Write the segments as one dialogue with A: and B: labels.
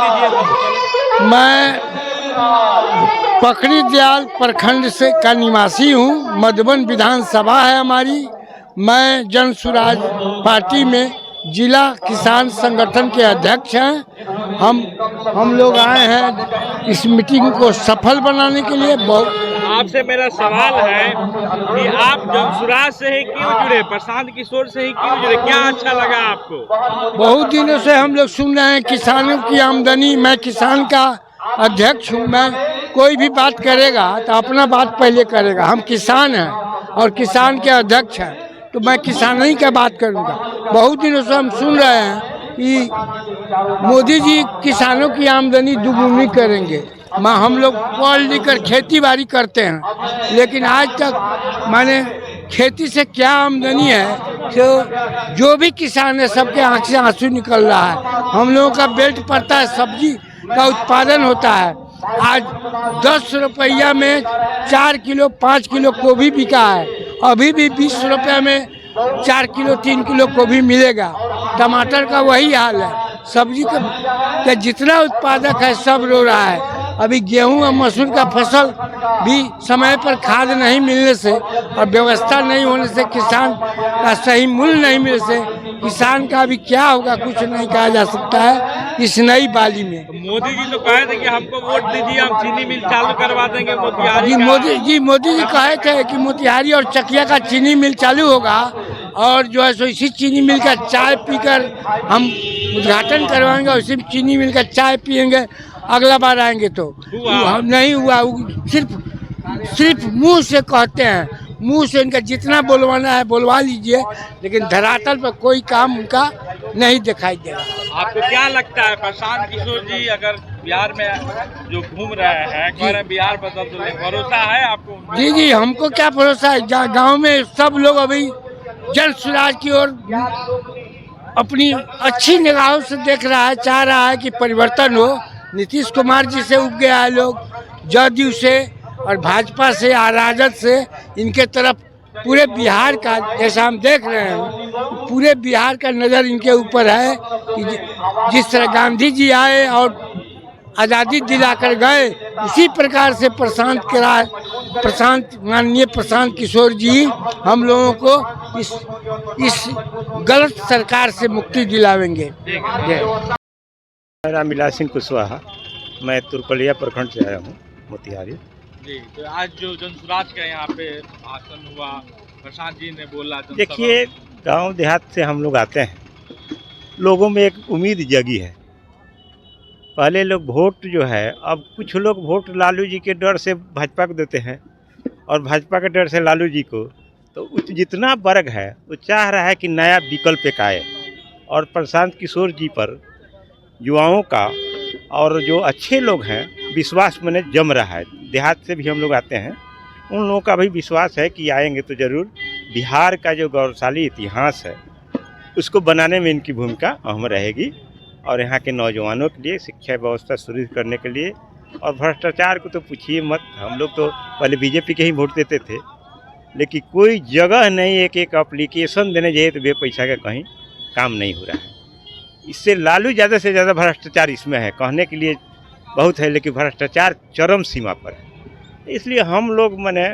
A: दीजिए सबसे पहले।
B: मैं पकड़ी दयाल प्रखंड से का निवासी हूँ। मधुबन विधानसभा है हमारी। मैं जन सुराज पार्टी में जिला किसान संगठन के अध्यक्ष हैं। हम लोग आए हैं इस मीटिंग को सफल बनाने के लिए।
A: आपसे मेरा सवाल है कि आप जन सुराज से ही क्यों जुड़े, प्रशांत किशोर से ही क्यों जुड़े, क्या अच्छा लगा आपको?
B: बहुत दिनों से हम लोग सुन रहे हैं किसानों की आमदनी। मैं किसान का अध्यक्ष हूँ। मैं कोई भी बात करेगा तो अपना बात पहले करेगा। हम किसान हैं और किसान के अध्यक्ष हैं, तो मैं किसान ही का बात करूँगा। बहुत दिनों से हम सुन रहे हैं कि मोदी जी किसानों की आमदनी दुगुनी करेंगे। हम लोग पढ़ लिख कर खेती बाड़ी करते हैं, लेकिन आज तक माने खेती से क्या आमदनी है, तो जो भी किसान है सबके आँख से आंसू निकल रहा है। हम लोगों का बेल्ट पड़ता है, सब्जी का उत्पादन होता है। आज 10 रुपया में 4 किलो 5 किलो गोभी बिका है। अभी भी 20 रुपये में 4 किलो 3 किलो गोभी मिलेगा। टमाटर का वही हाल है। सब्जी का जितना उत्पादक है सब रो रहा है। अभी गेहूं और मसूर का फसल भी समय पर खाद नहीं मिलने से और व्यवस्था नहीं होने से, किसान का सही मूल्य नहीं मिलने से किसान का अभी क्या होगा कुछ नहीं कहा जा सकता है इस नई बाली में।
A: तो मोदी जी तो कहे थे कि हमको वोट दीजिए, हम चीनी मिल चालू करवा देंगे मोतिहारी
B: जी।
A: का।
B: मोदी जी कहे थे कि मोतिहारी और चकिया का चीनी मिल चालू होगा, और जो है सो इसी चीनी मिल का चाय पीकर हम उद्घाटन करवाएंगे और इसी चीनी मिल का चाय पियेंगे अगला बार आएंगे तो। नहीं हुआ। सिर्फ मुंह से कहते हैं, मुंह से इनका जितना बोलवाना है बोलवा लीजिए, लेकिन धरातल पर कोई काम उनका नहीं दिखाई दे रहा।
A: आपको क्या लगता है प्रशांत किशोर जी अगर बिहार में जो घूम रहे हैं, कह रहे हैं बिहार बदल दो, भरोसा है आपको?
B: जी, हमको क्या भरोसा है। गांव में सब लोग अभी जन सुराज की ओर अपनी अच्छी निगाहों से देख रहा है, चाह रहा है कि परिवर्तन हो। नीतीश कुमार जी से उब गया है लोग, जदयू से और भाजपा से, राजद से। इनके तरफ पूरे बिहार का, जैसा हम देख रहे हैं, पूरे बिहार का नज़र इनके ऊपर है कि जिस तरह गांधी जी आए और आज़ादी दिलाकर गए, इसी प्रकार से माननीय प्रशांत किशोर जी हम लोगों को इस गलत सरकार से मुक्ति दिलावेंगे।
C: मेरा मिला सिंह कुशवाहा, मैं तुरकलिया प्रखंड से आया हूँ, मोतिहारी
A: जी। तो आज जो जनसुराज का यहाँ पे भाषण हुआ, प्रशांत जी ने बोला,
C: देखिए गांव देहात से हम लोग आते हैं, लोगों में एक उम्मीद जगी है। पहले लोग वोट जो है, अब कुछ लोग वोट लालू जी के डर से भाजपा को देते हैं और भाजपा के डर से लालू जी को। तो जितना वर्ग है वो चाह रहा है कि नया विकल्प एक आए, और प्रशांत किशोर जी पर युवाओं का और जो अच्छे लोग हैं विश्वास मैंने जम रहा है। देहात से भी हम लोग आते हैं, उन लोगों का भी विश्वास है कि आएंगे तो ज़रूर बिहार का जो गौरवशाली इतिहास है उसको बनाने में इनकी भूमिका अहम रहेगी, और यहाँ के नौजवानों के लिए शिक्षा व्यवस्था सुदृढ़ करने के लिए। और भ्रष्टाचार को तो पूछिए मत, हम लोग तो पहले बीजेपी के ही वोट देते थे, लेकिन कोई जगह नहीं, एक एप्लीकेशन देने जाइए तो बेपैसा का कहीं काम नहीं हो रहा है। इससे लालू ज़्यादा से ज़्यादा भ्रष्टाचार इसमें है, कहने के लिए बहुत है लेकिन भ्रष्टाचार चरम सीमा पर है। इसलिए हम लोग मैंने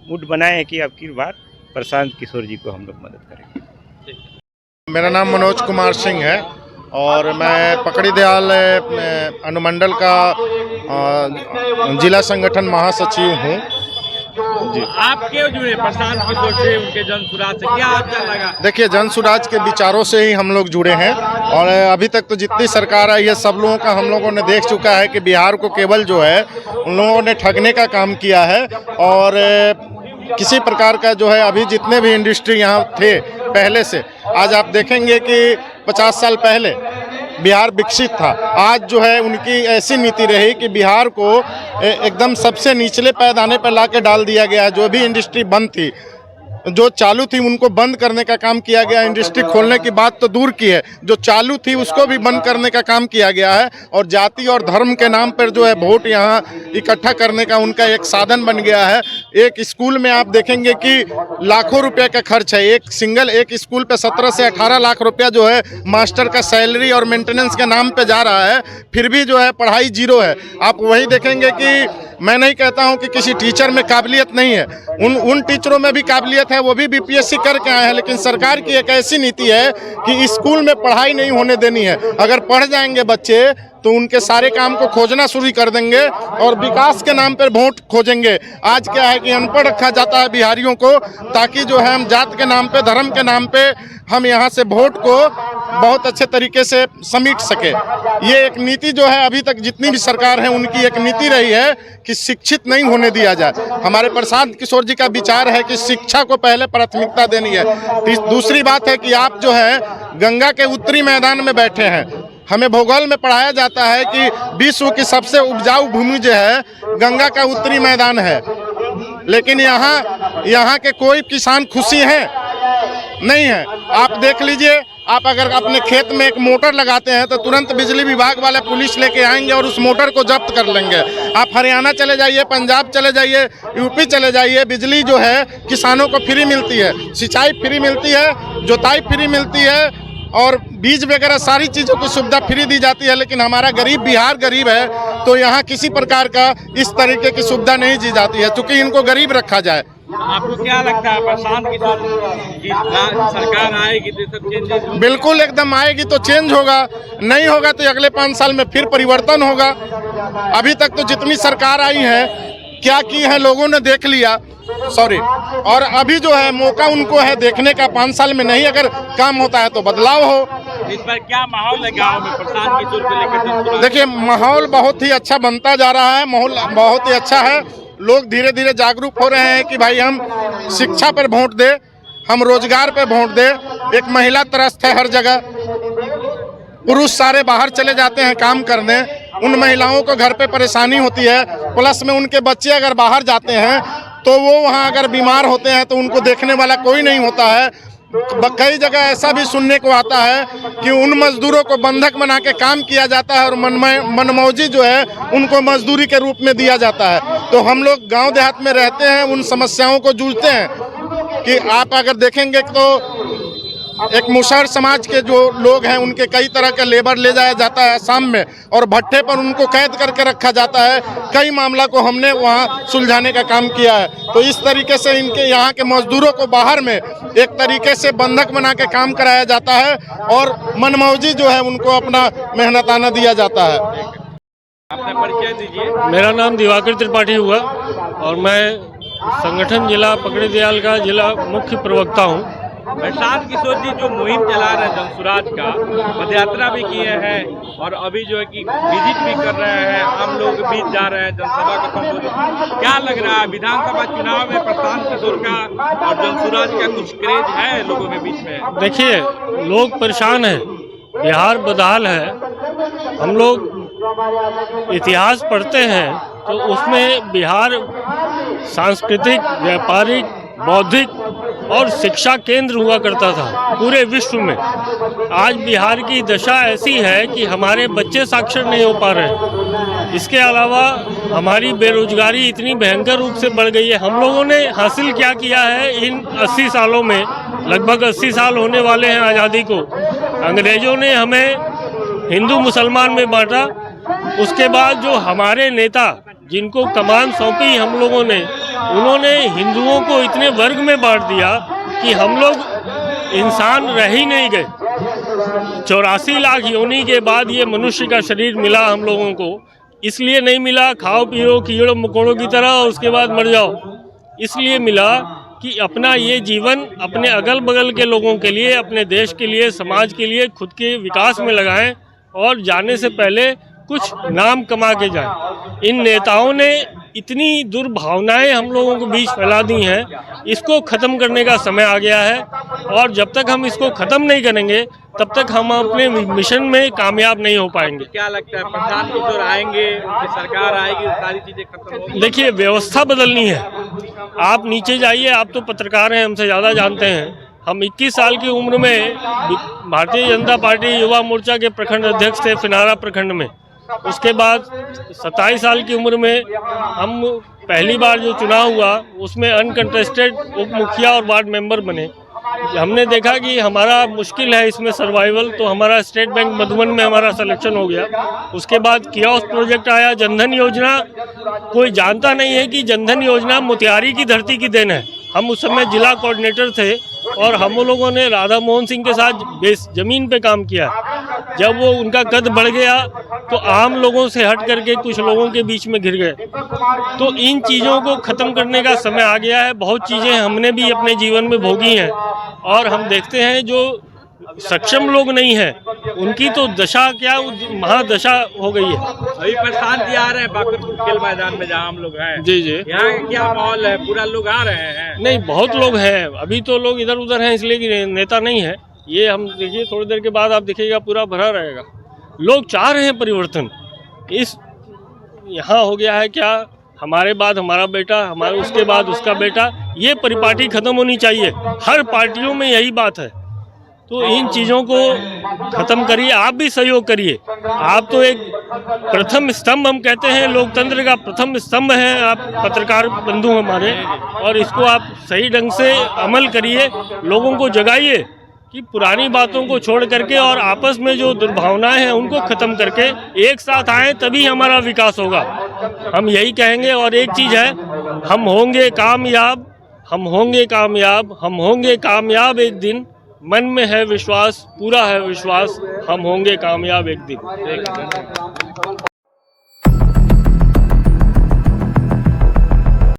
C: मूड बनाए हैं कि अब की बार प्रशांत किशोर जी को हम लोग मदद करेंगे।
D: मेरा नाम मनोज कुमार सिंह है और मैं पकड़ी दयाल अनुमंडल का जिला संगठन महासचिव हूँ जी।
A: आप क्यों जुड़े प्रशांत किशोर से, उनके जनसुराज से, क्या अच्छा लगा?
D: देखिए, जनसुराज के विचारों से ही हम लोग जुड़े हैं, और अभी तक तो जितनी सरकार आई है सब लोगों का हम लोगों ने देख चुका है कि बिहार को केवल जो है उन लोगों ने ठगने का काम किया है। और किसी प्रकार का जो है, अभी जितने भी इंडस्ट्री यहाँ थे पहले से, आज आप देखेंगे कि 50 साल पहले बिहार विकसित था। आज जो है उनकी ऐसी नीति रही कि बिहार को एकदम सबसे निचले पैदाने पर ला के डाल दिया गया। जो भी इंडस्ट्री बंद थी जो चालू थी उनको बंद करने का काम किया गया। इंडस्ट्री खोलने की बात तो दूर की है, जो चालू थी उसको भी बंद करने का काम किया गया है। और जाति और धर्म के नाम पर जो है वोट यहाँ इकट्ठा करने का उनका एक साधन बन गया है। एक स्कूल में आप देखेंगे कि लाखों रुपए का खर्च है। एक स्कूल पे 17 से 18 लाख रुपया जो है मास्टर का सैलरी और मेंटेनेंस के नाम पे जा रहा है, फिर भी जो है पढ़ाई जीरो है। आप वही देखेंगे कि मैं नहीं कहता हूं कि किसी टीचर में काबिलियत नहीं है, उन टीचरों में भी काबिलियत है, वो भी बीपीएससी करके आए हैं। लेकिन सरकार की एक ऐसी नीति है कि स्कूल में पढ़ाई नहीं होने देनी है। अगर पढ़ जाएंगे बच्चे तो उनके सारे काम को खोजना शुरू कर देंगे और विकास के नाम पर वोट खोजेंगे। आज क्या है कि अनपढ़ रखा जाता है बिहारियों को, ताकि जो है हम जात के नाम पे, धर्म के नाम पे हम यहाँ से वोट को बहुत अच्छे तरीके से समेट सके। ये एक नीति जो है अभी तक जितनी भी सरकार है उनकी एक नीति रही है कि शिक्षित नहीं होने दिया जाए। हमारे प्रशांत किशोर जी का विचार है कि शिक्षा को पहले प्राथमिकता देनी है। दूसरी बात है कि आप जो है गंगा के उत्तरी मैदान में बैठे हैं। हमें भूगोल में पढ़ाया जाता है कि विश्व की सबसे उपजाऊ भूमि जो है गंगा का उत्तरी मैदान है, लेकिन यहाँ के कोई किसान खुशी हैं नहीं है। आप देख लीजिए, आप अगर अपने खेत में एक मोटर लगाते हैं तो तुरंत बिजली विभाग वाले पुलिस लेके आएंगे और उस मोटर को जब्त कर लेंगे। आप हरियाणा चले जाइए, पंजाब चले जाइए, यूपी चले जाइए, बिजली जो है किसानों को फ्री मिलती है, सिंचाई फ्री मिलती है, जोताई फ्री मिलती है और बीज वगैरह सारी चीज़ों की सुविधा फ्री दी जाती है। लेकिन हमारा गरीब बिहार गरीब है तो यहाँ किसी प्रकार का इस तरीके की सुविधा नहीं दी जाती है, क्योंकि इनको गरीब रखा जाए।
A: आपको क्या लगता है प्रशांत किशोर की सरकार आएगी तो सब चेंज होगा?
D: बिल्कुल एकदम आएगी तो चेंज होगा, नहीं होगा तो अगले 5 साल में फिर परिवर्तन होगा। अभी तक तो जितनी सरकार आई है क्या की है लोगों ने देख लिया, और अभी जो है मौका उनको है देखने का। 5 साल में नहीं अगर काम होता है तो बदलाव हो।
A: इस पर क्या माहौल है गांव में प्रशांत किशोर को लेकर?
D: देखिए माहौल बहुत ही अच्छा बनता जा रहा है, माहौल बहुत ही अच्छा है। लोग धीरे धीरे जागरूक हो रहे हैं कि भाई हम शिक्षा पर वोट दे, हम रोजगार पर वोट दे। एक महिला त्रस्त है हर जगह, पुरुष सारे बाहर चले जाते हैं काम करने, उन महिलाओं को घर पे परेशानी होती है। प्लस में उनके बच्चे अगर बाहर जाते हैं तो वो वहाँ अगर बीमार होते हैं तो उनको देखने वाला कोई नहीं होता है। कई जगह ऐसा भी सुनने को आता है कि उन मजदूरों को बंधक बना के काम किया जाता है और मनमौजी जो है उनको मजदूरी के रूप में दिया जाता है। तो हम लोग गांव देहात में रहते हैं, उन समस्याओं को जूझते हैं कि आप अगर देखेंगे तो एक मुसहर समाज के जो लोग हैं उनके कई तरह के लेबर ले जाया जाता है आसाम में और भट्टे पर उनको कैद करके रखा जाता है। कई मामला को हमने वहाँ सुलझाने का काम किया है। तो इस तरीके से इनके यहाँ के मजदूरों को बाहर में एक तरीके से बंधक बना के काम कराया जाता है और मनमौजी जो है उनको अपना मेहनताना दिया जाता है।
A: अपना परिचय दीजिए।
E: मेरा नाम दिवाकर त्रिपाठी हुआ और मैं संगठन जिला पकड़ी दयाल का जिला मुख्य प्रवक्ता हूँ।
A: प्रशांत किशोर जी जो मुहिम चला रहे हैं जनसुराज का, पदयात्रा भी किए हैं और अभी जो है कि विजिट भी कर रहे हैं, आम लोग के बीच जा रहे हैं, जनसभा को संबोधित। क्या लग रहा है विधानसभा चुनाव में प्रशांत किशोर का और जनसुराज का कुछ क्रेज है लोगों के बीच में?
E: देखिए लोग परेशान हैं, बिहार बदहाल है। हम लोग इतिहास पढ़ते हैं तो उसमें बिहार सांस्कृतिक, व्यापारिक, बौद्धिक और शिक्षा केंद्र हुआ करता था पूरे विश्व में। आज बिहार की दशा ऐसी है कि हमारे बच्चे साक्षर नहीं हो पा रहे। इसके अलावा हमारी बेरोजगारी इतनी भयंकर रूप से बढ़ गई है। हम लोगों ने हासिल क्या किया है इन 80 सालों में, लगभग 80 साल होने वाले हैं आज़ादी को। अंग्रेज़ों ने हमें हिंदू मुसलमान में बांटा। उसके बाद जो हमारे नेता जिनको कमान सौंपी हम लोगों ने, उन्होंने हिंदुओं को इतने वर्ग में बांट दिया कि हम लोग इंसान रह ही नहीं गए। 84 लाख योनि के बाद ये मनुष्य का शरीर मिला हम लोगों को। इसलिए नहीं मिला खाओ पियो कीड़ों मकोड़ों की तरह और उसके बाद मर जाओ। इसलिए मिला कि अपना ये जीवन अपने अगल बगल के लोगों के लिए, अपने देश के लिए, समाज के लिए, खुद के विकास में लगाएं और जाने से पहले कुछ नाम कमा के जाएं। इन नेताओं ने इतनी दुर्भावनाएं हम लोगों के बीच फैला दी हैं, इसको ख़त्म करने का समय आ गया है। और जब तक हम इसको ख़त्म नहीं करेंगे तब तक हम अपने मिशन में कामयाब नहीं हो पाएंगे।
A: क्या लगता है प्रशांत किशोर आएंगे, उनकी सरकार आएगी, सारी चीजें खत्म होंगी?
E: देखिए, व्यवस्था बदलनी है। आप नीचे जाइए, आप तो पत्रकार हैं, हमसे ज़्यादा जानते हैं। हम 21 साल की उम्र में भारतीय जनता पार्टी युवा मोर्चा के प्रखंड अध्यक्ष थे फिनारा प्रखंड में। उसके बाद 27 साल की उम्र में हम पहली बार जो चुनाव हुआ उसमें अनकंटेस्टेड उप मुखिया और वार्ड मेंबर बने। हमने देखा कि हमारा मुश्किल है इसमें सर्वाइवल, तो हमारा स्टेट बैंक मधुबन में हमारा सिलेक्शन हो गया। उसके बाद कियोस्क प्रोजेक्ट आया, जनधन योजना। कोई जानता नहीं है कि जनधन योजना मोतिहारी की धरती की देन है। हम उस समय जिला कोऑर्डिनेटर थे और हम लोगों ने राधा मोहन सिंह के साथ बेस जमीन पे काम किया। जब वो उनका कद बढ़ गया तो आम लोगों से हट करके कुछ लोगों के बीच में घिर गए। तो इन चीज़ों को ख़त्म करने का समय आ गया है। बहुत चीज़ें हमने भी अपने जीवन में भोगी हैं और हम देखते हैं जो सक्षम लोग नहीं हैं उनकी तो दशा क्या महादशा हो गई है।
A: अभी प्रशांत जी आ रहे हैं बाकुतपुर खेल मैदान में जहाँ हम लोग हैं।
E: जी जी,
A: यहाँ का क्या माहौल है? पूरा लोग आ रहे हैं?
E: नहीं, बहुत लोग हैं। अभी तो लोग इधर उधर हैं इसलिए कि नेता नहीं है। ये हम देखिए थोड़ी देर के बाद आप देखिएगा पूरा भरा रहेगा। लोग चाह रहे हैं परिवर्तन। इस यहाँ हो गया है क्या, हमारे बाद हमारा बेटा, हमारे उसके बाद उसका बेटा, ये परिपाटी खत्म होनी चाहिए। हर पार्टियों में यही बात है। तो इन चीज़ों को ख़त्म करिए, आप भी सहयोग करिए। आप तो एक प्रथम स्तंभ हम कहते हैं, लोकतंत्र का प्रथम स्तंभ है आप पत्रकार बंधु हमारे, और इसको आप सही ढंग से अमल करिए। लोगों को जगाइए कि पुरानी बातों को छोड़ करके और आपस में जो दुर्भावनाएं हैं उनको ख़त्म करके एक साथ आएँ, तभी हमारा विकास होगा। हम यही कहेंगे। और एक चीज़ है, हम होंगे कामयाब, हम होंगे कामयाब, हम होंगे कामयाब एक दिन। मन में है विश्वास, पूरा है विश्वास, हम होंगे कामयाब एक दिन।